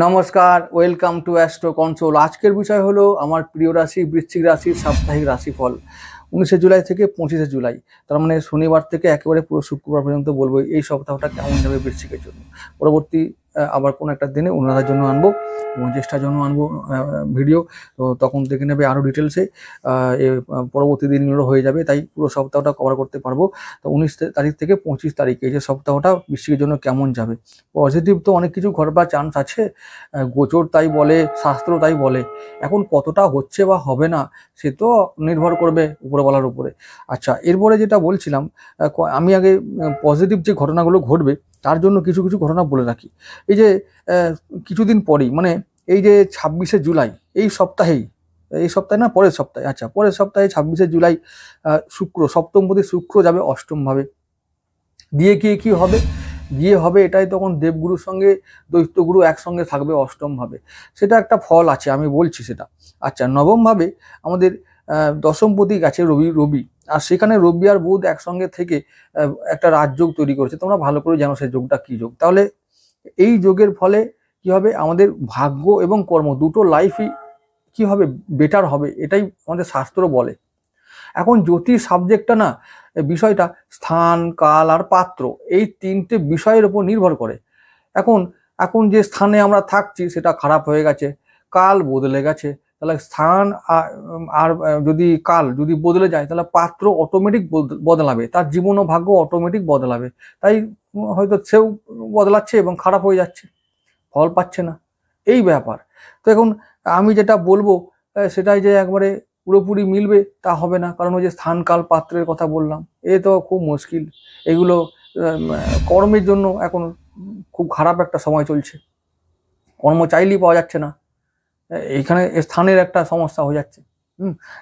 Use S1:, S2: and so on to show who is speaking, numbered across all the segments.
S1: নমস্কার, welcome to astro control. আজকের বিষয় হলো আমার প্রিয় রাশি বৃশ্চিক রাশির সাপ্তাহিক রাশিফল 19শে জুলাই থেকে 25শে জুলাই। তার মানে শনিবার থেকে একেবারে পুরো শুক্রবার পর্যন্ত বলবো এই সপ্তাহটা কেমন যাবে বৃশ্চিকের জন্য। পরবর্তী আবার কোনো একটা দিনে ওনাদের জন্য আনবো এবং জ্যেষ্ঠার জন্য আনবো ভিডিও, তো তখন দেখে নেবে আরও ডিটেলসে। পরবর্তী দিনগুলো হয়ে যাবে, তাই পুরো সপ্তাহটা কভার করতে পারবো। তো 19 তারিখ থেকে 25 তারিখ এই যে সপ্তাহটা বৃশ্চিকের জন্য কেমন যাবে। পজিটিভ তো অনেক কিছু ঘটবার চান্স আছে, গোচর তাই বলে, শাস্ত্র তাই বলে। এখন কতটা হচ্ছে বা হবে না সে তো নির্ভর করবে উপরওয়ালার উপরে। আচ্ছা, এরপরে যেটা বলছিলাম, আমি আগে পজিটিভ যে ঘটনাগুলো ঘটবে তার জন্য কিছু কিছু ঘটনা বলে রাখি। এই যে কিছুদিন পরেই, মানে এই যে 26শে জুলাই, এই সপ্তাহে না পরের সপ্তাহে, আচ্ছা পরের সপ্তাহে 26শে জুলাই শুক্র, সপ্তমপতি শুক্র যাবে অষ্টমভাবে। দিয়ে কি হবে, গিয়ে হবে এটাই তখন দেবগুরুর সঙ্গে দৈত্যগুরু একসঙ্গে থাকবে অষ্টমভাবে। সেটা একটা ফল আছে, আমি বলছি সেটা। আচ্ছা, নবমভাবে আমাদের দশমপতি গেছে রবি, আর সেখানে রবি আর বুধ একসঙ্গে থেকে একটা রাজযোগ তৈরি করেছে। তোমরা ভালো করে জানো সেই যোগটা কি যোগ। তাহলে এই যোগের ফলে কি হবে, আমাদের ভাগ্য এবং কর্ম দুটো লাইফই কি হবে, বেটার হবে, এটাই আমাদের শাস্ত্র বলে। এখন জ্যোতিষ সাবজেক্টটা না, বিষয়টা স্থান, কাল আর পাত্র, এই তিনটে বিষয়ের উপর নির্ভর করে। এখন যে স্থানে আমরা থাকছি সেটা খারাপ হয়ে গেছে, কাল বদলে গেছে, তাহলে স্থান আর যদি কাল যদি বদলে যায় তাহলে পাত্র অটোমেটিক বদলাবে, তার জীবন ও ভাগ্য অটোমেটিক বদলাবে। তাই হয়তো সেও বদলাচ্ছে এবং খারাপ হয়ে যাচ্ছে, ফল পাচ্ছে না, এই ব্যাপার। তো এখন আমি যেটা বলবো সেটাই যে একবারে পুরোপুরি মিলবে তা হবে না, কারণ ওই যে স্থান কাল পাত্রের কথা বললাম, এ তো খুব মুশকিল। এগুলো কর্মের জন্য এখন খুব খারাপ একটা সময় চলছে, কর্ম চাইলেই পাওয়া যাচ্ছে না, এইখানে স্থানের একটা সমস্যা হয়ে যাচ্ছে।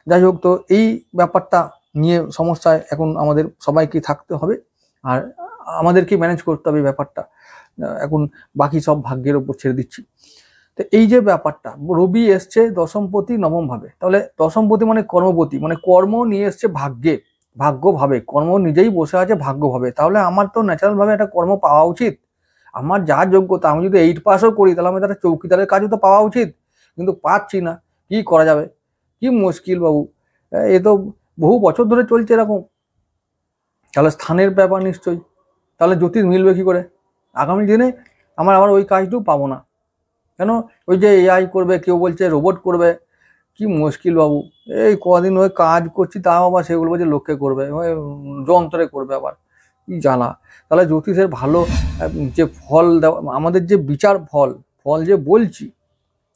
S1: যাই হোক, তো এই ব্যাপারটা নিয়ে সমস্যায় এখন আমাদের সবাইকে থাকতে হবে, আর আমাদেরকে ম্যানেজ করতে হবে ব্যাপারটা। এখন বাকি সব ভাগ্যের ওপর ছেড়ে দিচ্ছি। তো এই যে ব্যাপারটা, রবি এসছে দশমপতি নবমভাবে, তাহলে দশমপতি মানে কর্মপতি, মানে কর্ম নিয়ে এসছে ভাগ্যে, ভাগ্যভাবে কর্ম নিজেই বসে আছে ভাগ্যভাবে। তাহলে আমার তো ন্যাচারাল ভাবে একটা কর্ম পাওয়া উচিত, আমার যা যোগ্যতা, আমি যদি 8 পাসও করি তাহলে আমি তার চৌকিদারের কাজও তো পাওয়া উচিত, কিন্তু পাচ্ছি না। কি করা যাবে, কি মুশকিল বাবু, এ তো বহু বছর ধরে চলছে এরকম। তাহলে স্থানের ব্যাপার নিশ্চয়ই, তাহলে জ্যোতিষ মিলবে কি করে আগামী দিনে। আবার ওই কাজটাও পাবো না, কেন? ওই যে এআই করবে, কেউ বলছে রোবট করবে, কি মুশকিল বাবু। এই কদিন ওই কাজ করছি, তাও আবার সেগুলো বলছে লোককে করবে, ওই যন্ত্রে করবে, আবার কি জ্বালা। তাহলে জ্যোতিষের ভালো যে ফল দেওয়া, আমাদের যে বিচার ফল যে বলছি,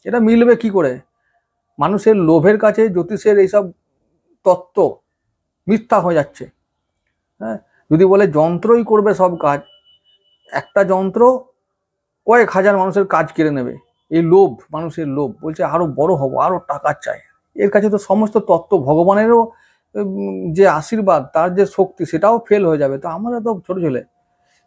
S1: এটা মিলবে কি করে? মানুষের লোভের কাছে জ্যোতিষের এইসব তত্ত্ব মিথ্যা হয়ে যাচ্ছে। হ্যাঁ, যদি বলে যন্ত্রই করবে সব কাজ, একটা যন্ত্র কয়েক হাজার মানুষের কাজ কেড়ে নেবে। এই লোভ, মানুষের লোভ, বলছে আরো বড় হব, আরো টাকা চাই। এর কাছে তো সমস্ত তত্ত্ব, ভগবানেরও যে আশীর্বাদ, তার যে শক্তি, সেটাও ফেল হয়ে যাবে। তো আমরা তো ছোট ছেলে,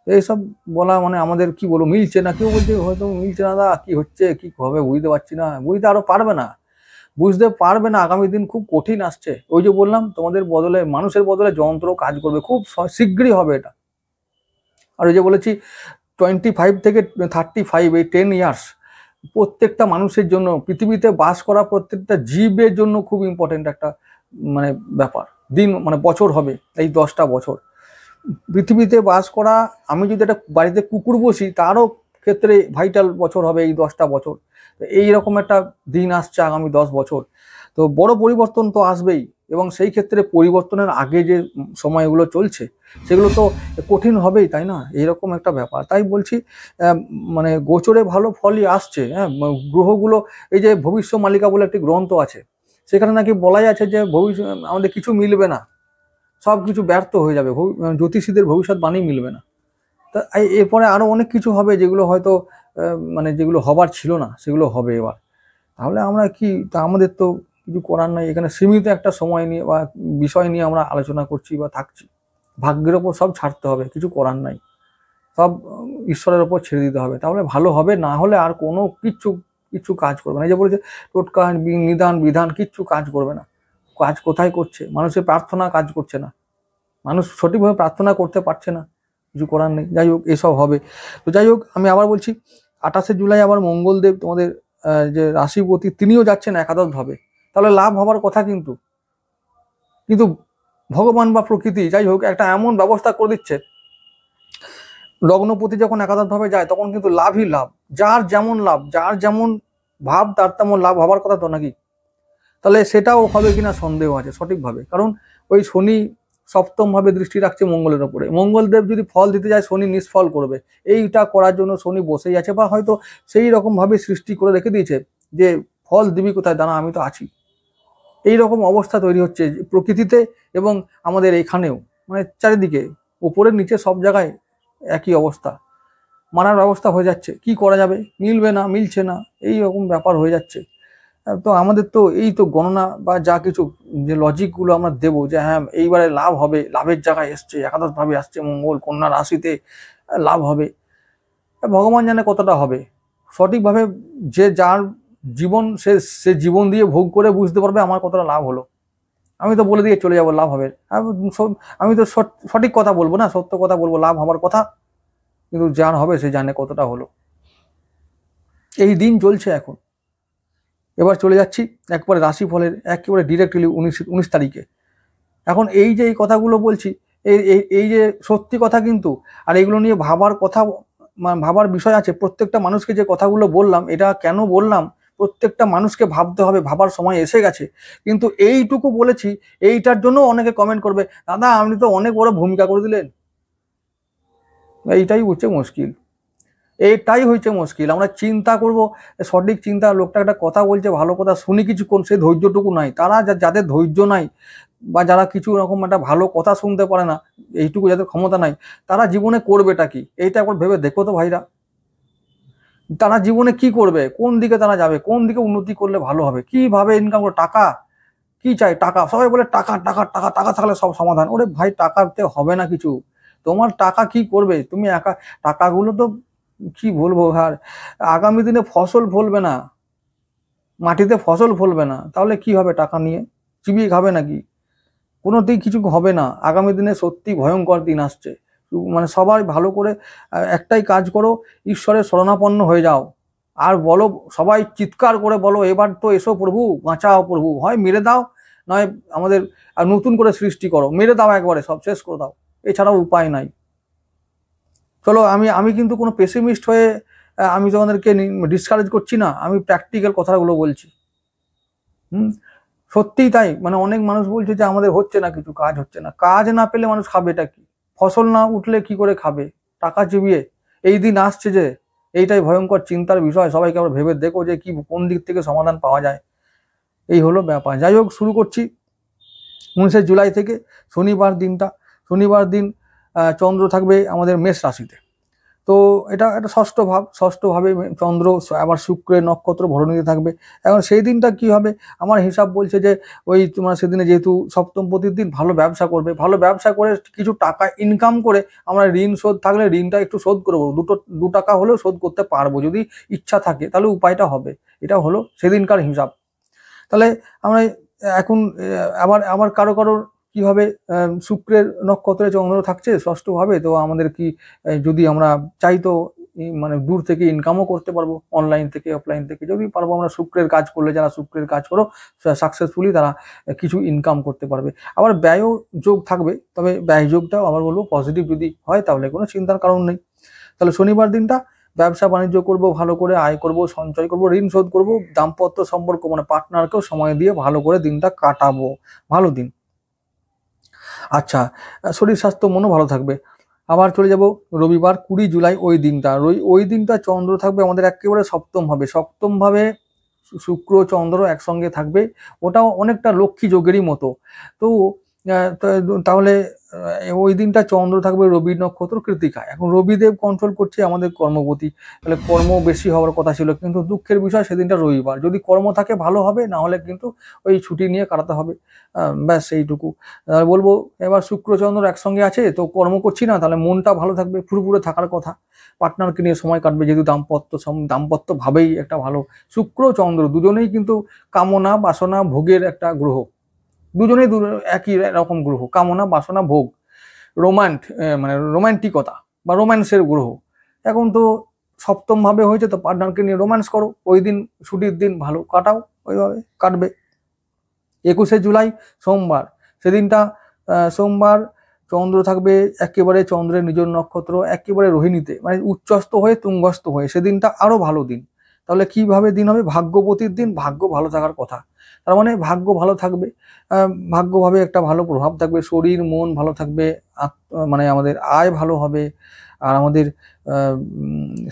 S1: এইসব বলা মানে আমাদের কি বলবো, মিলছে না। কেউ বলছে হয়তো মিলছে না, দা কি হচ্ছে কি হবে বুঝতে পারছি না, বুঝতে আরো পারবে না, বুঝতে পারবে না। আগামী দিন খুব কঠিন আসছে। ওই যে বললাম, তোমাদের বদলে, মানুষের বদলে যন্ত্র কাজ করবে, খুব শীঘ্রই হবে এটা। আর ওই যে বলেছি 25 থেকে 35, এই 10 ইয়ার্স প্রত্যেকটা মানুষের জন্য, পৃথিবীতে বাস করা প্রত্যেকটা জীবের জন্য খুব ইম্পর্টেন্ট একটা মানে ব্যাপার, দিন মানে বছর হবে এই 10টা বছর পৃথিবীতে বাস করা। আমি যদি একটা বাড়িতে কুকুর বসি, তারও ক্ষেত্রে ভাইটাল বছর হবে এই 10টা বছর। তো এইরকম একটা দিন আসছে আগামী 10 বছর। তো বড় পরিবর্তন তো আসবেই, এবং সেই ক্ষেত্রে পরিবর্তনের আগে যে সময়গুলো চলছে সেগুলো তো কঠিন হবেই, তাই না? এইরকম একটা ব্যাপার। তাই বলছি মানে গোচরে ভালো ফলই আসছে। হ্যাঁ, গ্রহগুলো, এই যে ভবিষ্য মালিকা বলে একটি গ্রন্থ আছে, সেখানে নাকি বলাই আছে যে ভবিষ্যৎ আমাদের কিছু মিলবে না, সব কিছু ব্যর্থ হয়ে যাবে, জ্যোতিষীদের ভবিষ্যৎবাণী মিলবে না। তা এরপরে আরো অনেক কিছু হবে যেগুলো হয়তো মানে যেগুলো হবার ছিল না সেগুলো হবে এবার। তাহলে আমরা কি, তা আমাদের তো কিছু করার নাই, এখানে সীমিত একটা সময় নিয়ে বা বিষয় নিয়ে আমরা আলোচনা করছি বা থাকছি। ভাগ্যের ওপর সব ছাড়তে হবে, কিছু করার নাই, সব ঈশ্বরের ওপর ছেড়ে দিতে হবে, তাহলে ভালো হবে। না হলে আর কোনো কিচ্ছু কাজ করবে না। এই যে বলেছে টোটকা নিদান বিধান কিচ্ছু কাজ করবে না। কাজ কোথায় করছে? মানুষের প্রার্থনা কাজ করছে না, মানুষ সঠিকভাবে প্রার্থনা করতে পারছে না, কিছু করার নেই। যাই হোক, এসব হবে। তো যাই হোক, আমি আবার বলছি, 28 জুলাই আবার মঙ্গলদেব তোমাদের যে রাশিপতি তিনিও যাচ্ছেন একাদশভাবে, তাহলে লাভ হবার কথা। কিন্তু কিন্তু ভগবান বা প্রকৃতি যাই হোক একটা এমন ব্যবস্থা করে দিচ্ছে, লগ্নপতি যখন একাদশভাবে যায় তখন কিন্তু লাভই লাভ, যার যেমন লাভ, যার যেমন ভাব তার তেমন লাভ হবার কথা তো নাকি। তাহলে সেটাও হবে কিনা সন্দেহ আছে সঠিকভাবে, কারণ ওই শনি সপ্তম ভাবে দৃষ্টি রাখছে মঙ্গলের ওপরে। মঙ্গলদেব যদি ফল দিতে যায় শনি নিষ্ফল করবে, এইটা করার জন্য শনি বসেই আছে, বা হয়তো সেই রকম ভাবে সৃষ্টি করে রেখে দিয়েছে যে ফল দিবি কোথায়, দাঁড়া আমি তো আছি। এই রকম অবস্থা তৈরি হচ্ছে প্রকৃতিতে এবং আমাদের এখানেও, মানে চারিদিকে উপরে নিচে সব জায়গায় একই অবস্থা, মানার ব্যবস্থা হয়ে যাচ্ছে। কি করা যাবে, মিলবে না, মিলছে না, এই রকম ব্যাপার হয়ে যাচ্ছে। তো আমাদের তো এই তো গণনা বা যা কিছু যে লজিকগুলো আমরা দেবো যে হ্যাঁ এইবারে লাভ হবে, লাভের জায়গায় এসছে, একাদশভাবে আসছে মঙ্গল, কন্যা রাশিতে লাভ হবে, ভগবান জানে কতটা হবে। সঠিকভাবে যে যার জীবন সে জীবন দিয়ে ভোগ করে বুঝতে পারবে আমার কতটা লাভ হলো। আমি তো বলে দিয়ে চলে যাবো লাভ হবে, আমি তো সঠিক কথা বলবো না, সত্য কথা বলবো, লাভ হবার কথা, কিন্তু যার হবে সে জানে কতটা হলো। এই দিন চলছে এখন। এবার চলে যাচ্ছি একবারে রাশিফলের একেবারে ডিরেক্টলি 19 তারিখে। এখন এই যে এই কথাগুলো বলছি, এই যে সত্যি কথা কিন্তু, আর এগুলো নিয়ে ভাবার কথা, ভাবার বিষয় আছে। প্রত্যেকটা মানুষকে যে কথাগুলো বললাম, এটা কেন বললাম, প্রত্যেকটা মানুষকে ভাবতে হবে, ভাবার সময় এসে গেছে। কিন্তু এইটুকু বলেছি, এইটার জন্য অনেকে কমেন্ট করবে, দাদা আপনি তো অনেক বড় ভূমিকা করে দিলেন। এইটাই হচ্ছে মুশকিল, এইটাই হচ্ছে মুশকিল। আমরা চিন্তা করব, সঠিক চিন্তা, লোকটা একটা কথা বলছে ভালো কথা শুনি কিছুক্ষণ, সেই ধৈর্যটুকু নাই। তারা যাদের ধৈর্য নাই, বা যারা কিছু রকম একটা ভালো কথা শুনতে পারে না, এইটুকু যাদের ক্ষমতা নাই, তারা জীবনে করবেটা কি, এইটা একবার ভেবে দেখো তো ভাইরা। তারা জীবনে কি করবে, কোন দিকে তারা যাবে, কোন দিকে উন্নতি করলে ভালো হবে, কিভাবে ইনকাম করবে, টাকা কি চাই, টাকা। সবাই বলে টাকা টাকা টাকা, টাকা থাকলে সব সমাধান। ওরে ভাই টাকাতে হবে না কিছু। তোমার টাকা কি করবে, তুমি একা টাকাগুলো তো কি বলবো, আর আগামী দিনে ফসল ফলবে না, মাটিতে ফসল ফলবে না, তাহলে কি হবে টাকা নিয়ে, চিবিয়ে খাবে নাকি? কোনোতেই কিছু হবে না। আগামী দিনে সত্যি ভয়ঙ্কর দিন আসছে। মানে সবাই ভালো করে একটাই কাজ করো, ঈশ্বরের শরণাপন্ন হয়ে যাও, আর বলো, সবাই চিৎকার করে বলো, এবার তো এসো প্রভু, বাঁচাও প্রভু, হয় মেরে দাও, নয় আমাদের নতুন করে সৃষ্টি করো, মেরে দাও একবারে, সব শেষ করে দাও, এছাড়াও উপায় নাই। চলো, আমি কিন্তু কোনো পেসিমিস্ট হয়ে আমি তোমাদেরকে ডিসকারেজ করছি না, আমি প্র্যাকটিক্যাল কথাগুলো বলছি। সত্যিই তাই। মানে অনেক মানুষ বলছে যে আমাদের হচ্ছে না কিছু, কাজ হচ্ছে না। কাজ না পেলে মানুষ খাবেটা কি? ফসল না উঠলে কি করে খাবে? টাকা চিবিয়ে। এই দিন আসছে যে, এইটাই ভয়ঙ্কর চিন্তার বিষয়। সবাইকে আমরা ভেবে দেখো যে কি, কোন দিক থেকে সমাধান পাওয়া যায়। এই হলো ব্যাপার। যাই হোক, শুরু করছি 19 জুলাই থেকে। শনিবার দিনটা, শনিবার দিন চন্দ্র থাকবে আমাদের মেষ রাশিতে। তো এটা একটা ষষ্ঠ ভাব, ষষ্ঠভাবে চন্দ্র, আবার শুক্রের নক্ষত্র ভরণীতে থাকবে। এখন সেই দিনটা কি হবে, আমার হিসাব বলছে যে ওই তোমার সেদিনে যেহেতু সপ্তম পতির দিন, ভালো ব্যবসা করবে, ভালো ব্যবসা করে কিছু টাকা ইনকাম করে আমরা ঋণ শোধ থাকলে ঋণটা একটু শোধ করবো, 2 টাকা হলেও শোধ করতে পারবো যদি ইচ্ছা থাকে, তাহলে উপায়টা হবে। এটা হলো সেদিনকার হিসাব। তাহলে আমরা এখন আবার আবার কারো কারোর কি হবে, শুক্রের নক্ষত্রে চন্দ্র থাকছে ষষ্ঠভাবে, তো আমাদের কি যদি আমরা চাই তো মানে দূর থেকে ইনকামও করতে পারবো, অনলাইন থেকে অফলাইন থেকে যদি পারবো। আমরা শুক্রের কাজ করলে, যারা শুক্রের কাজ করো সাকসেসফুলি, তারা কিছু ইনকাম করতে পারবে। আবার ব্যয়ও যোগ থাকবে, তবে ব্যয় যোগটাও আবার বলবো পজিটিভ যদি হয়, তাহলে কোনো চিন্তার কারণ নেই। তাহলে শনিবার দিনটা ব্যবসা বাণিজ্য করব, ভালো করে আয় করব, সঞ্চয় করব, ঋণ শোধ করব, দাম্পত্য সম্পর্ক মানে পার্টনারকেও সময় দিয়ে ভালো করে দিনটা কাটাবো, ভালো দিন। আচ্ছা, শরীর স্বাস্থ্য মনও ভালো থাকবে। আবার চলে যাব রবিবার 20 জুলাই, ওই দিনটা, ওই দিনটা চন্দ্র থাকবে আমাদের একেবারে সপ্তমভাবে শুক্র চন্দ্র একসঙ্গে থাকবে। ওটাও অনেকটা লক্ষ্মী যোগেরই মতো। তো তাহলে ওই দিনটা চন্দ্র থাকবে রবি নক্ষত্র কৃতিকায়। এখন রবিদেব কন্ট্রোল করছে আমাদের কর্মপতি, তাহলে কর্ম বেশি হওয়ার কথা ছিল, কিন্তু দুঃখের বিষয় সেদিনটা রবিবার। যদি কর্ম থাকে ভালো হবে, না হলে কিন্তু ওই ছুটি নিয়ে কাটাতে হবে। ব্যাস এইটুকু বলবো। এবার শুক্র চন্দ্র একসঙ্গে আছে, তো কর্ম করছি না, তাহলে মনটা ভালো থাকবে, ফুরফুরে থাকার কথা, পার্টনারকে নিয়ে সময় কাটবে, যেহেতু দাম্পত্য ভাবেই একটা ভালো। শুক্র চন্দ্র দুজনেই কিন্তু কামনা বাসনা ভোগের একটা গ্রহ, দুজনেই একই রকম গ্রহ, কামনা বাসনা ভোগ, মানে রোমান্টিকতা বা রোম্যান্সের গ্রহ। এখন তো সপ্তম ভাবে হয়েছে তো পার্টনারকে নিয়ে রোম্যান্স করো, ওই দিন ছুটির দিন ভালো কাটাও, ওইভাবে কাটবে। 21শে জুলাই সোমবার, সেদিনটা সোমবার চন্দ্র থাকবে একেবারে চন্দ্রের নিজের নক্ষত্র একেবারে রোহিণীতে, মানে উচ্চস্থ হয়ে তুঙ্গস্থ হয়ে, সেদিনটা আরো ভালো দিন। তাহলে কিভাবে দিন হবে? ভাগ্যবতীর দিন, ভাগ্য ভালো থাকার কথা। তার মানে ভাগ্য ভালো থাকবে, ভাগ্যভাবে একটা ভালো প্রভাব থাকবে, শরীর মন ভালো থাকবে, মানে আমাদের আয় ভালো হবে। আর আমাদের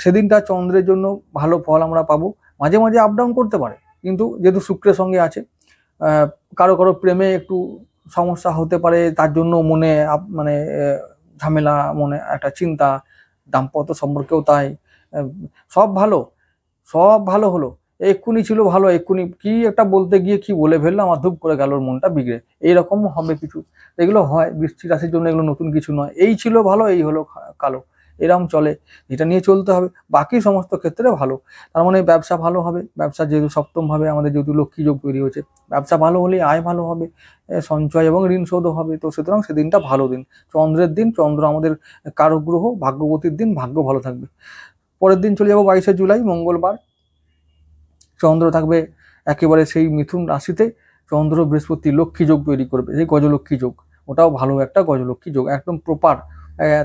S1: সেদিনটা চন্দ্রের জন্য ভালো ফল আমরা পাবো। মাঝে মাঝে আপ ডাউন করতে পারে, কিন্তু যেহেতু শুক্রের সঙ্গে আছে, কারো কারো প্রেমে একটু সমস্যা হতে পারে, তার জন্য মনে মানে ঝামেলা, মনে একটা চিন্তা, দাম্পত্য সম্পর্কেও তাই। সব ভালো, সব ভালো হলো, এক্ষুনি ছিল ভালো, এক্ষুনি কি একটা বলতে গিয়ে কি বলে ফেললো, আমার ধূপ করে গেল মনটা বিগড়ে, এইরকম হবে কিছু। এগুলো হয় বৃশ্চিক রাশির জন্য, এগুলো নতুন কিছু নয়। এই ছিল ভালো, এই হলো কালো, এরম চলে, এটা নিয়ে চলতে হবে। বাকি সমস্ত ক্ষেত্রে ভালো। তার মানে ব্যবসা ভালো হবে, ব্যবসা যেহেতু সপ্তম ভাবে আমাদের যেহেতু লক্ষ্মী যোগ তৈরি হয়েছে, ব্যবসা ভালো হলে আয় ভালো হবে, সঞ্চয় এবং ঋণ শোধও হবে। তো সুতরাং সেদিনটা ভালো দিন, চন্দ্রের দিন, চন্দ্র আমাদের কারক গ্রহ, ভাগ্যবতীর দিন, ভাগ্য ভালো থাকবে। পরের দিন চলে যাবো 22শে জুলাই মঙ্গলবার, চন্দ্র থাকবে একেবারে সেই মিথুন রাশিতে, চন্দ্র বৃহস্পতি লক্ষ্মী যোগ তৈরি করবে, সেই গজলক্ষ্মী যোগ, ওটাও ভালো একটা গজলক্ষ্মী যোগ, একদম প্রপার।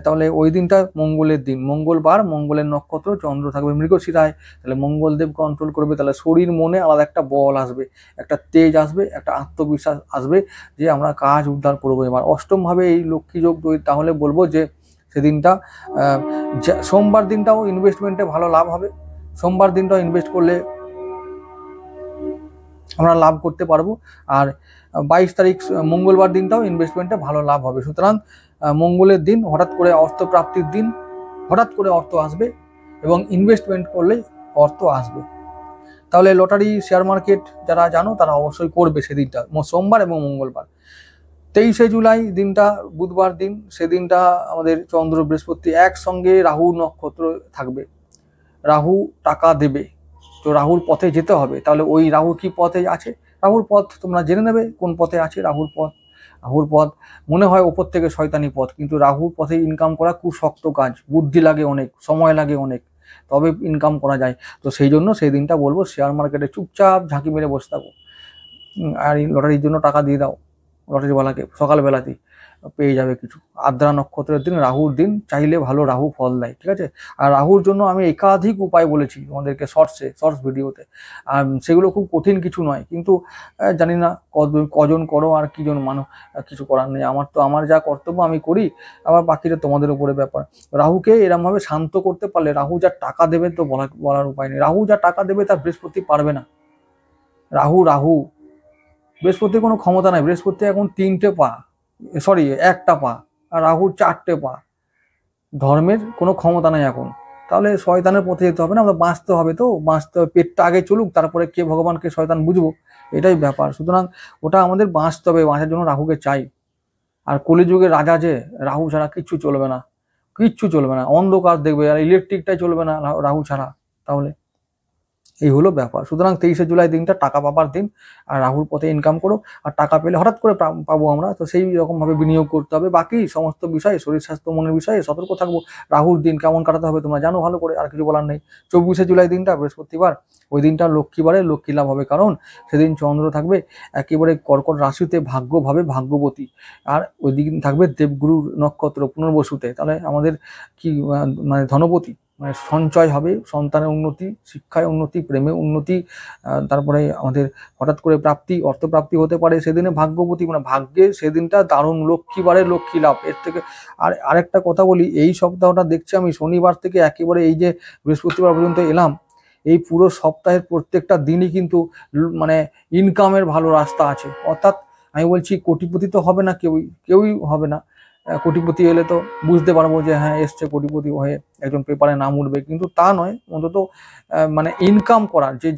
S1: তাহলে ওই দিনটা মঙ্গলের দিন, মঙ্গলবার, মঙ্গলের নক্ষত্র, চন্দ্র থাকবে মৃগশিরায়, তাহলে মঙ্গলদেব কন্ট্রোল করবে, তাহলে শরীর মনে আলাদা একটা বল আসবে, একটা তেজ আসবে, একটা আত্মবিশ্বাস আসবে যে আমরা কাজ উদ্ধার করবো। এবার অষ্টম ভাবে এই লক্ষ্মী যোগ তৈরি, তাহলে বলবো যে সেদিনটা সোমবার দিনটাও ইনভেস্টমেন্টে ভালো লাভ হবে, সোমবার দিনটাও ইনভেস্ট করলে আমরা লাভ করতে পারবো। আর 22 তারিখ মঙ্গলবার দিনটাও ইনভেস্টমেন্টে ভালো লাভ হবে। সুতরাং মঙ্গলের দিন হঠাৎ করে অর্থ প্রাপ্তির দিন, হঠাৎ করে অর্থ আসবে এবং ইনভেস্টমেন্ট করলেই অর্থ আসবে। তাহলে লটারি, শেয়ার মার্কেট যারা জানো তারা অবশ্যই করবে সেদিনটা, সোমবার এবং মঙ্গলবার। 23শে জুলাই দিনটা বুধবার দিন, সেদিনটা আমাদের চন্দ্র বৃহস্পতি একসঙ্গে রাহু নক্ষত্র থাকবে, রাহু টাকা দেবে, তো রাহুর পথে যেতে হবে। তাহলে ওই রাহু কি পথে আছে, রাহুর পথ তোমরা জেনে নেবে কোন পথে আছে রাহুর পথ। রাহুর পথ মনে হয় ওপর থেকে শয়তানি পথ, কিন্তু রাহুর পথে ইনকাম করা খুব শক্ত কাজ, বুদ্ধি লাগে অনেক, সময় লাগে অনেক, তবে ইনকাম করা যায়। তো সেই জন্য সেই দিনটা বলবো শেয়ার মার্কেটে চুপচাপ ঝাঁকি মেরে বসে থাকো, আর লটারির জন্য টাকা দিয়ে দাও লটারিওয়ালাকে, সকালবেলাতেই পেয়ে যাবে কিছু। আদ্রা নক্ষত্রের দিন, রাহুর দিন, চাইলে ভালো রাহু ফল দেয়, ঠিক আছে। আর রাহুর জন্য আমি একাধিক উপায় বলেছি তোমাদেরকে শর্টস ভিডিওতে, আর সেগুলো খুব কঠিন কিছু নয়, কিন্তু জানি না কজন করো আর কিজন মানো, কিছু করার নেই। আমার যা কর্তব্য আমি করি, আবার বাকিটা তোমাদের উপরে ব্যাপার। রাহুকে এরমভাবে শান্ত করতে পারলে, রাহু যা টাকা দেবে তো বলার উপায় নেই, রাহু যা টাকা দেবে তার বৃহস্পতি পারবে না। রাহু বৃহস্পতির কোনো ক্ষমতা নাই, বৃহস্পতি এখন 3টে পা, সরি 1টা পা, আর রাহুর 4টে পা, ধর্মের কোনো ক্ষমতা নাই এখন। তাহলে শয়তানের পথে যেতে হবে না, আমরা বাঁচতে হবে, তো বাঁচতে হবে, পেটটা আগে চলুক, তারপরে কে ভগবান কে শয়তান বুঝবো, এটাই ব্যাপার। সুতরাং ওটা আমাদের বাঁচতে হবে, বাঁচার জন্য রাহুকে চাই। আর কলিযুগের রাজা যে, রাহু ছাড়া কিচ্ছু চলবে না, কিচ্ছু চলবে না, অন্ধকার দেখবে, আর ইলেকট্রিকটাই চলবে না রাহু ছাড়া। তাহলে এই হলো ব্যাপার। সুতরাং 23শে জুলাই দিনটা টাকা পাবার দিন, আর রাহুর পথে ইনকাম করো, আর টাকা পেলে হঠাৎ করে পাবো আমরা, তো সেই রকম ভাবে বিনিয়োগ করতে হবে। বাকি সমস্ত বিষয়ে, শরীর স্বাস্থ্য মনের বিষয়ে সতর্ক থাকবো। রাহুর দিন কেমন কাটাতে হবে তোমরা জানো ভালো করে, আর কিছু বলার নেই। 24শে জুলাই দিনটা বৃহস্পতিবার, ওই দিনটা লক্ষ্মীবারে, লক্ষ্মী লাভ হবে, কারণ সেদিন চন্দ্র থাকবে একেবারে কর্কট রাশিতে, ভাগ্যভাবে ভাগ্যবতী, আর ওই দিন থাকবে দেবগুরুর নক্ষত্র পুনর্বসুতে, তাহলে আমাদের কি মানে ধনপতি, মানে সঞ্চয় হবে, সন্তানের উন্নতি, শিক্ষায় উন্নতি, প্রেমে উন্নতি, তারপরে আমাদের হঠাৎ করে প্রাপ্তি, অর্থপ্রাপ্তি হতে পারে সেদিনে, ভাগ্যবতী মানে ভাগ্যে সেদিনটা দারুণ, লক্ষ্মীবারে লক্ষ্মী লাভ। এর থেকে আরেকটা কথা বলি, এই সপ্তাহটা দেখছি আমি শনিবার থেকে একেবারে এই যে বৃহস্পতিবার পর্যন্ত এলাম, এই পুরো সপ্তাহের প্রত্যেকটা দিনই কিন্তু মানে ইনকামের ভালো রাস্তা আছে। অর্থাৎ আমি বলছি কোটিপতি তো হবে না, কেউই হবে না, কোটিপতি এলে তো বুঝতে পারবো যে হ্যাঁ এসছে কোটিপতি হয়ে, একজন পেপারে নাম উঠবে, কিন্তু তা নয়, অন্তত মানে ইনকাম করার যে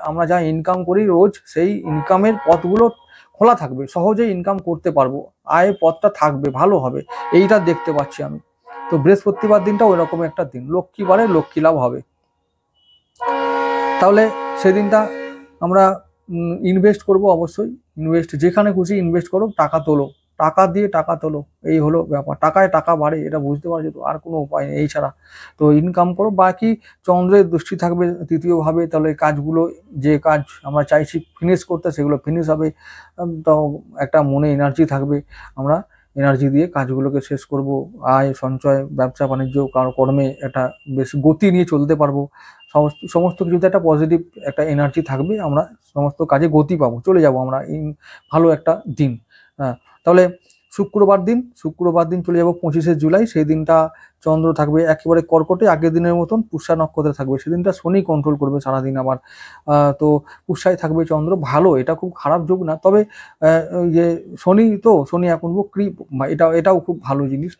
S1: আমরা যা ইনকাম করি রোজ, সেই ইনকামের পথগুলো খোলা থাকবে, সহজেই ইনকাম করতে পারবো, আয়ের পথটা থাকবে, ভালো হবে, এইটা দেখতে পাচ্ছি আমি। তো বৃহস্পতিবার দিনটা ওই রকম একটা দিন, লক্ষ্মীবারে লক্ষ্মী লাভ হবে। তাহলে সেদিনটা আমরা ইনভেস্ট করব, অবশ্যই ইনভেস্ট, যেখানে খুশি ইনভেস্ট করো, টাকা তোলো, টাকা দিয়ে টাকা তোলো, এই হলো ব্যাপার। টাকায় টাকা বাড়ে, এটা বুঝতে পারছো তো, আর কোনো উপায় নেই এই ছাড়া। তো ইনকাম করো, বাকি চন্দ্রের দৃষ্টি থাকবে তৃতীয়ভাবে, তাহলে কাজগুলো, যে কাজ আমরা চাইছি ফিনিশ করতে, সেগুলো ফিনিশ হবে। তো একটা মনে এনার্জি থাকবে, আমরা এনার্জি দিয়ে কাজগুলোকে শেষ করব। আয় সঞ্চয়, ব্যবসা বাণিজ্য, কর্মে একটা বেশ গতি নিয়ে চলতে পারবো। সমস্ত কিছুতে একটা পজিটিভ একটা এনার্জি থাকবে, আমরা সমস্ত কাজে গতি পাবো, চলে যাব আমরা। ভালো একটা দিন। হ্যাঁ, তাহলে শুক্রবার দিন চলে যাব 25শে জুলাই। সেই দিনটা চন্দ্র থাকবে একেবারে কর্কটে, আগের দিনের মতন পুষ্যা নক্ষত্রে থাকবে। সেদিনটা শনি কন্ট্রোল করবে সারাদিন আবার। তো পুষ্যায় থাকবে চন্দ্র, ভালো, এটা খুব খারাপ যোগ না। তবে ওই যে শনি এখন বক্রী, এটাও খুব ভালো জিনিস।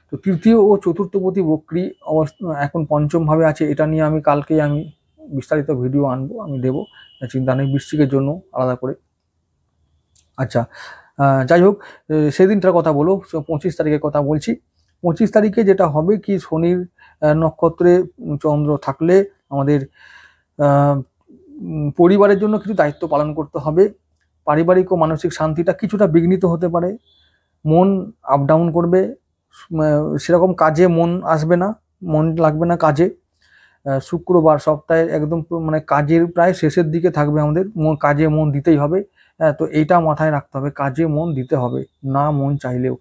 S1: তো তৃতীয় ও চতুর্থপতি বক্রী অবস্থা, এখন পঞ্চম ভাবে আছে। এটা নিয়ে আমি কালকেই বিস্তারিত ভিডিও আনবো, আমি দেবো, চিন্তা নেই, বৃশ্চিকের জন্য আলাদা করে। আচ্ছা, যাই হোক, সেদিনটার কথা বলো, 25 তারিখের কথা বলছি। 25 তারিখে যেটা হবে কি, শনির নক্ষত্রে চন্দ্র থাকলে আমাদের পরিবারের জন্য কিছু দায়িত্ব পালন করতে হবে। পারিবারিক ও মানসিক শান্তিটা কিছুটা বিঘ্নিত হতে পারে, মন আপ ডাউন করবে, সেরকম কাজে মন আসবে না, মন লাগবে না কাজে। শুক্রবার সপ্তাহের একদম মানে কাজের প্রায় শেষের দিকে থাকবে, আমাদের কাজে মন দিতেই হবে। তো এইটা মাথায় রাখতে হবে, কাজে মন দিতে হবে, না মন চাইলেও।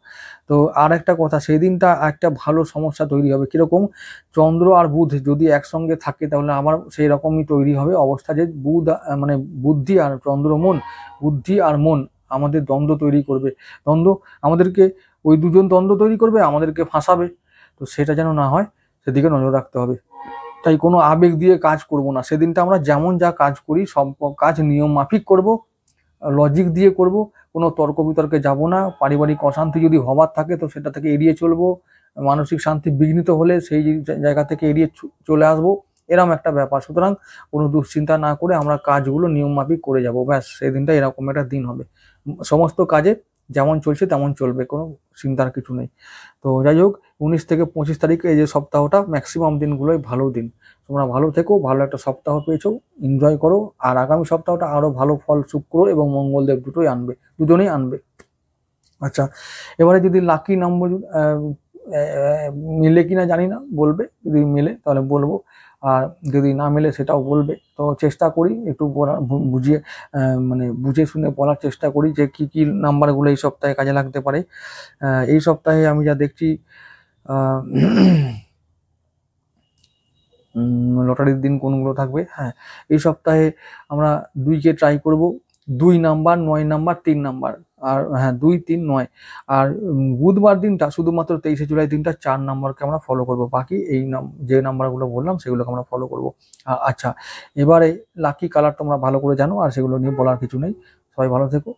S1: তো আর একটা কথা, সেই দিনটা একটা ভালো সমস্যা তৈরি হবে। কিরকম, চন্দ্র আর বুধ যদি একসঙ্গে থাকে, তাহলে আমার সেই রকমই তৈরি হবে অবস্থা, যে মানে বুদ্ধি আর বুদ্ধি আর মন আমাদের দ্বন্দ্ব তৈরি করবে। দ্বন্দ্ব আমাদেরকে, ওই দুজন দ্বন্দ্ব তৈরি করবে, আমাদেরকে ফাঁসাবে। তো সেটা যেন না হয়, সেদিকে নজর রাখতে হবে। তাই কোনো আবেগ দিয়ে কাজ করব না। সেদিনটা আমরা যেমন যা কাজ করি, সব কাজ নিয়ম মাফিক করব, লজিক দিয়ে করব, কোনো তর্ক বিতর্কে যাব না। পারিবারিক অশান্তি যদি হবার থাকে, তো সেটা থেকে এড়িয়ে চলবো। মানসিক শান্তি বিঘ্নিত হলে সেই জায়গা থেকে এড়িয়ে চলে আসবো, এরকম একটা ব্যাপার। সুতরাং কোনো দুশ্চিন্তা না করে আমরা কাজগুলো নিয়ম মাফিক করে যাব, ব্যাস। সেই দিনটা এরকম একটা দিন হবে, সমস্ত কাজে যেমন চলছে তেমন চলবে, কোনো চিন্তার কিছু নেই। তো যাই হোক, 19 থেকে 25 তারিখে এই যে সপ্তাহটা, ম্যাক্সিমাম দিনগুলোই ভালো দিন। তোমরা ভালো থেকো, ভালো একটা সপ্তাহ পেয়েছো, এনজয় করো। আর আগামী সপ্তাহটা আরো ভালো ফল শুক্র এবং মঙ্গলদেব দুজনেই আনবে। আচ্ছা, এবারে যদি লাকি নম্বর মিলে কিনা জানি না, বলবে, যদি মিলে তাহলে বলবো, আর যদি না মিলে সেটাও বলবে। তো চেষ্টা করি একটু বুঝিয়ে, মানে বুঝে শুনে বলার চেষ্টা করি যে কি কি নাম্বারগুলো এই সপ্তাহে কাজে লাগতে পারে। এই সপ্তাহে আমি যা দেখছি, লটারির দিন কোনগুলো থাকবে। হ্যাঁ, এই সপ্তাহে আমরা 2কে ট্রাই করব, 2 নাম্বার, 9 নাম্বার, 3 নাম্বার, আর হ্যাঁ 2, 3, 9। আর বুধবার দিনটা শুধুমাত্র 23শে জুলাই দিনটা 4 নাম্বারকে আমরা ফলো করব, বাকি এই যে নাম্বারগুলো বললাম সেগুলোকে আমরা ফলো করব। আচ্ছা, এবারে লাকি কালার তোমরা ভালো করে জানো, আর সেগুলো নিয়ে বলার কিছু নেই। সবাই ভালো থেকো।